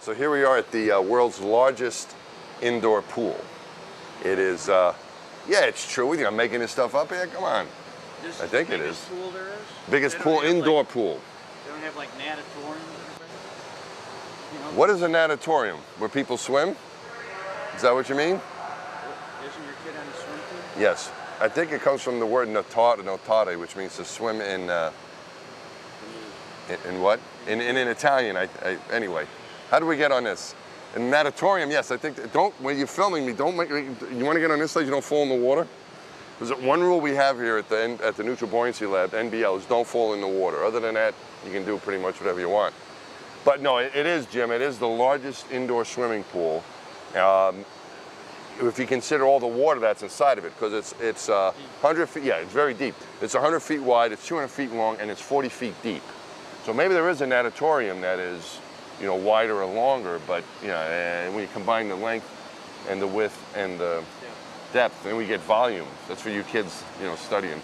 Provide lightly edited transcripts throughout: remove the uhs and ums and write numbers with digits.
So here we are at the world's largest indoor pool. It is, yeah, it's true. You think I'm making this stuff up here? Come on. This I think it is. Biggest pool there is? Biggest pool, indoor like, pool. They don't have like natatoriums? You know, What is a natatorium? Where people swim? Is that what you mean? Isn't your kid on the swim team? Yes. I think it comes from the word notare, which means to swim in what? In Italian, anyway. How do we get on this? In natatorium, yes, I think, when you're filming me, don't make, you want to get on this side, you don't fall in the water? There's one rule we have here at the Neutral Buoyancy Lab, NBL, is don't fall in the water. Other than that, you can do pretty much whatever you want. But no, it is, Jim, it is the largest indoor swimming pool. If you consider all the water that's inside of it, because it's 100 feet, yeah, it's very deep. It's 100 feet wide, it's 200 feet long, and it's 40 feet deep. So maybe there is a natatorium that is, you know, wider or longer, but you know, and when you combine the length and the width and the depth, then we get volume. That's for you kids, you know, studying.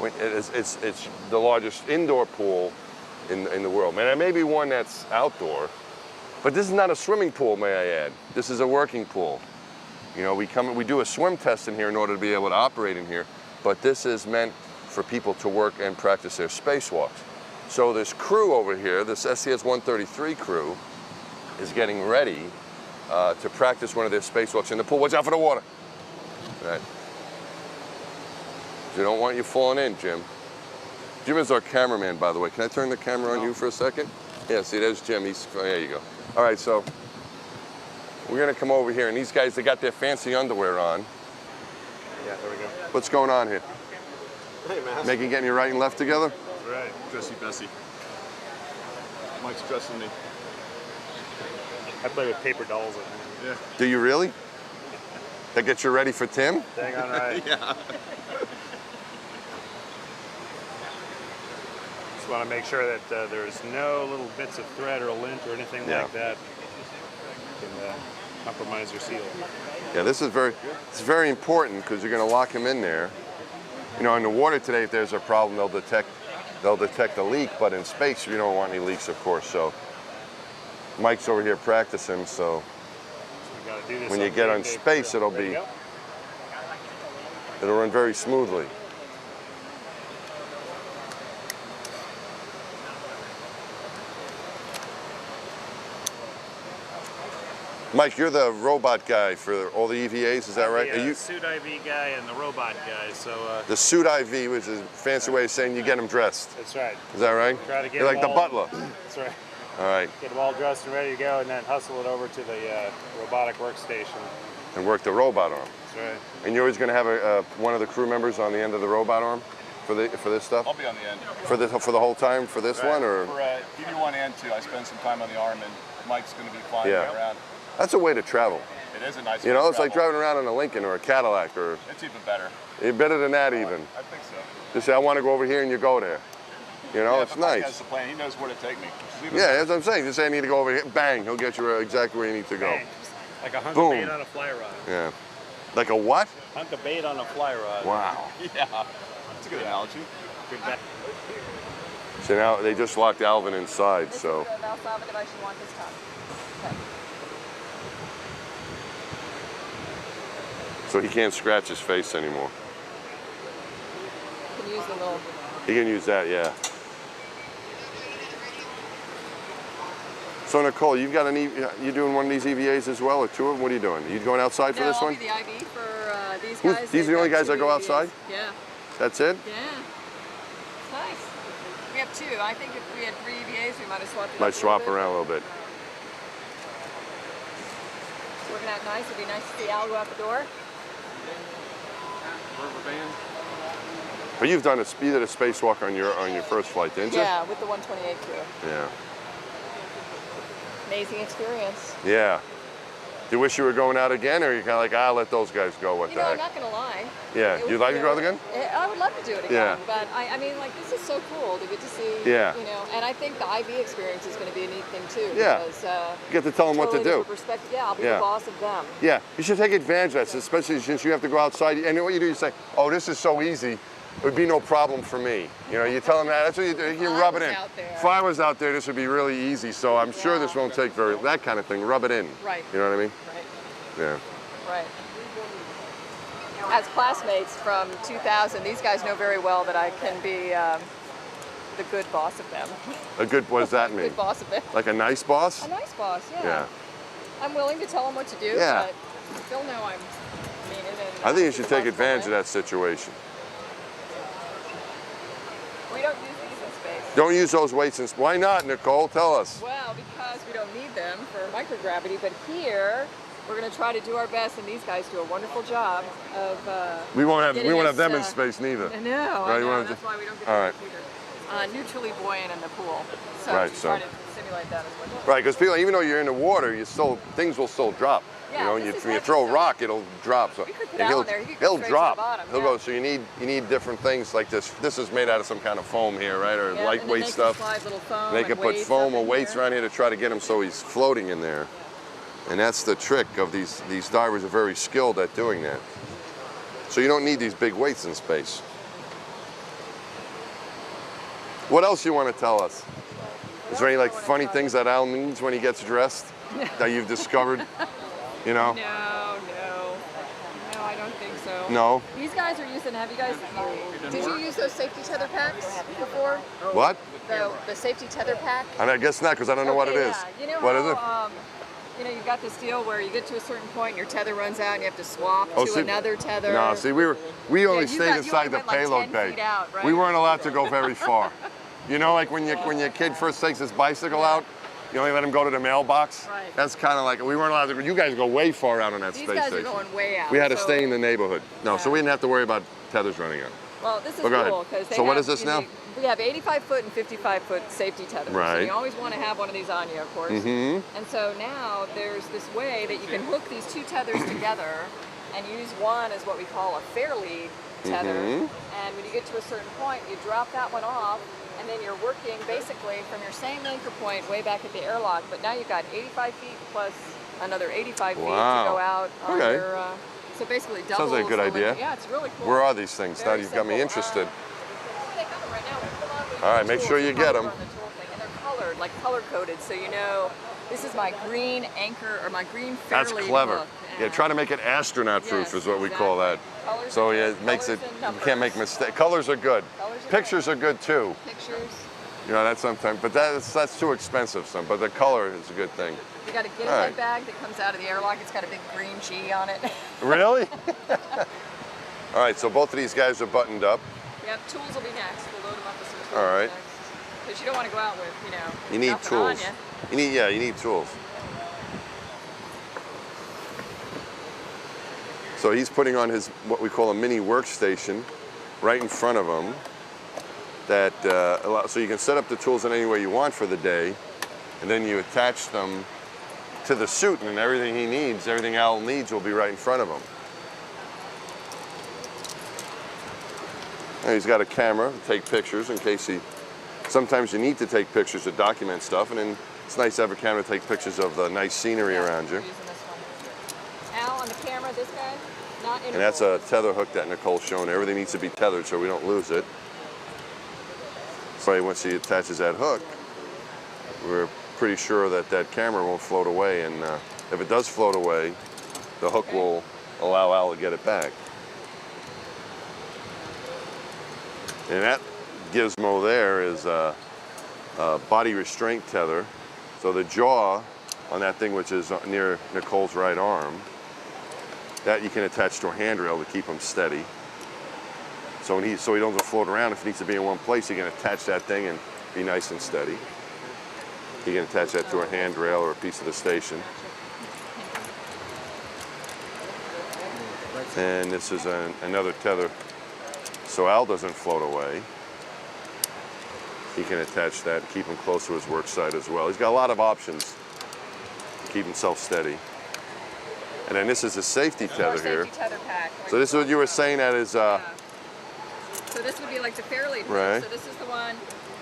It's the largest indoor pool in the world. Man, there may be one that's outdoor, but this is not a swimming pool, may I add. This is a working pool. You know, we do a swim test in here in order to be able to operate in here, but this is meant for people to work and practice their spacewalks. So this crew over here, this STS-133 crew, is getting ready to practice one of their spacewalks in the pool. Watch out for the water. Right. You don't want you falling in, Jim. Jim is our cameraman, by the way. Can I turn the camera on you for a second? Yeah, see, there's Jim. There you go. All right, so we're gonna come over here, and these guys, they got their fancy underwear on. Yeah, there we go. What's going on here? Hey, man. Getting your right and left together? Right, dressy Bessie. Mike's dressing me. I play with paper dolls at home. Yeah. Do you really? That gets you ready for Tim? Dang on right. Yeah. Just want to make sure that there's no little bits of thread or lint or anything like that can compromise your seal. Yeah, this is very important because you're going to lock him in there. You know, in the water today, if there's a problem, they'll detect a leak, but in space, you don't want any leaks, of course. So Mike's over here practicing, so when you get on space, it'll run very smoothly. Mike, you're the robot guy for all the EVAs, is that right? Are you suit IV guy and the robot guy? So the suit IV, which is a fancy way of saying you get them dressed. That's right. Is that right? Try to get you're like the butler. That's right. All right. Get them all dressed and ready to go, and then hustle it over to the robotic workstation. And work the robot arm. That's right. And you're always going to have one of the crew members on the end of the robot arm for this stuff? I'll be on the end. For the whole time for this one, or? For DD1 and 2, I spend some time on the arm, and Mike's going to be flying around. That's a way to travel. It is a nice way You know, to it's travel. like driving around in a Lincoln or a Cadillac, or. It's even better. Better than that, even. I think so. Just say, I want to go over here, and you go there. You know, it's nice. Mike has the plan. He knows where to take me. Yeah, that's what I'm saying. Just say I need to go over here. Bang, he'll get you exactly where you need to go. Bang. Like a hunk of bait on a fly rod. Yeah. Like a what? Hunk of bait on a fly rod. Wow. Yeah. That's a good analogy. Good. So now they just locked Alvin inside, so. So he can't scratch his face anymore. You can use the little. He can use that, yeah. So Nicole, you doing one of these EVAs as well, or two of them? What are you doing? Are you going outside for this one? I'll be the IV for these guys. These are the only guys that go outside? Yeah. That's it? Yeah. It's nice. We have two. I think if we had 3 EVAs, we might have swapped it Might swap around a little bit. It's working out nice. It'd be nice to see Al go out the door. But you've done you did a spacewalk on your first flight, didn't you? Yeah, with the 128 crew. Yeah. Amazing experience. Yeah. Do you wish you were going out again, or are you kind of like, let those guys go, what the heck? I'm not going to lie. Yeah. You'd like to go out again? I would love to do it again. Yeah. But I mean, like, this is so cool to get to see, you know, and I think the IV experience is going to be a neat thing too. Yeah. Because, you get to tell them what to do. Yeah, I'll be the boss of them. Yeah. You should take advantage of that, especially since you have to go outside. And what you do, you say, oh, this is so easy. it would be no problem for me. You know, you tell them that, that's what you do, you can rub it in. If I was out there, this would be really easy, so I'm sure this won't take that kind of thing, rub it in. Right. You know what I mean? Right. Yeah. Right. As classmates from 2000, these guys know very well that I can be the good boss of them. A good, what does that mean? Good boss of them. Like a nice boss? A nice boss, yeah. Yeah. I'm willing to tell them what to do, Yeah. but they'll know I'm mean it. I think you should take advantage of that situation. We don't use these in space. Don't use those weights in space. Why not, Nicole? Tell us. Well, because we don't need them for microgravity, but here we're going to try to do our best, and these guys do a wonderful job of. We won't have them in us, space neither. I know. Right, I you know. wanna That's why we don't get all the right. computer. Neutrally buoyant in the pool. So Right, to so- try to simulate that as well. Right, because people, even though you're in the water, things will still drop. Yeah, you know, this is when you actually throw a so- rock, it'll drop. So We could put and Al in there. He could go he'll straight to drop. the bottom, He'll yeah. go. So you need different things like this. This is made out of some kind of foam here, right, or Yeah, and then lightweight they stuff. Can slide little foam They can and put weights foam up or in weights here. around here to try to get him so he's floating in there. And that's the trick of these divers are very skilled at doing that. So you don't need these big weights in space. What else you want to tell us? Is there any like funny things that Al needs when he gets dressed that you've discovered? You know? No, I don't think so. No? These guys are using, did you use those safety tether packs before? What? The safety tether pack? I mean, I guess not, because I don't know what it is. Yeah. You know What is how, it? you know, you've got this deal where you get to a certain point and your tether runs out and you have to swap to another tether. No, see, we only you stayed only inside the went like payload 10 bay. feet out, right? We weren't allowed to go very far. You know, like when your kid first takes his bicycle out, you only let him go to the mailbox. Right. That's kind of like, we weren't allowed to. You guys go way far out on that These space guys station. are going way out. We had to so- stay in the neighborhood. No, so we didn't have to worry about tethers running out. Well, this is Well, go ahead. cool because So what is this now? We have 85-foot and 55-foot safety tethers. Right. So you always want to have one of these on you, of course. Mm-hmm. And so now there's this way that you can hook these two tethers together and use one as what we call a fair lead tether. Mm-hmm. And when you get to a certain point, you drop that one off, and then you're working basically from your same anchor point way back at the airlock. But now you've got 85 feet plus another 85 feet to Wow. go out on Okay. your. So basically doubles. Sounds like a good the idea. limit. Yeah, it's really cool. Where are these things? Now Very you've got me simple. interested. They come right now. We put them on with All right, the make tools. sure you They're get covered 'em. on the tool thing, and they're colored, like color coded, so you know this is my green anchor or my green fair That's lead clever. hook. Yeah, try to make it astronaut proof Yes, is what we call that. exactly. Colors So are yeah, good. it makes it, Colors and you numbers. can't make mistakes. Colors are good. Colors are Pictures are good too. Pictures. You know, that's sometimes, but that's too expensive. But the color is a good thing. You got a guinea All right. head bag that comes out of the airlock. It's got a big green G on it. Really? All right, so both of these guys are buttoned up. Yep, tools will be next. We'll load them up with some tools. All right. Because you don't want to go out with, You need nothing on tools. ya. You need tools. So he's putting on his, what we call a mini workstation right in front of him that so you can set up the tools in any way you want for the day, and then you attach them to the suit, and everything he needs, everything Al needs will be right in front of him. And he's got a camera to take pictures in case sometimes you need to take pictures to document stuff, and then it's nice to have a camera to take pictures of the nice scenery around you. We're using this one. Al, on the camera, this guy, not in. And that's a tether hook that Nicole's shown. Everything needs to be tethered so we don't lose it. So once he attaches that hook, we're pretty sure that that camera won't float away. And if it does float away, the hook will allow Al to get it back. And that gizmo there is a body restraint tether. So the jaw on that thing, which is near Nicole's right arm, that you can attach to a handrail to keep him steady. So he doesn't float around. If he needs to be in one place, he can attach that thing and be nice and steady. He can attach that to a handrail or a piece of the station. And this is another tether, so Al doesn't float away. He can attach that and keep him close to his work site as well. He's got a lot of options to keep himself steady. And then this is a safety tether here. Safety tether pack. So this is what you were saying, that is So this would be like the fairlead hook. Right. So this is the one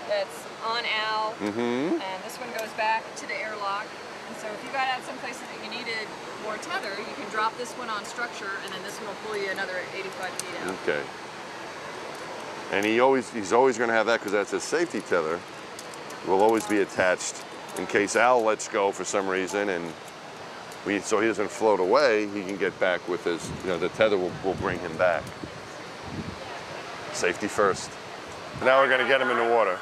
that's on Al, and this one goes back to the airlock. And so if you got out some places that you needed more tether, you can drop this one on structure, and then this one will pull you another 85 feet out. Okay. And he's always going to have that because that's his safety tether. Will always be attached in case Al lets go for some reason, and so he doesn't float away. He can get back with his, the tether will bring him back. Safety first. Now we're going to get him in the water.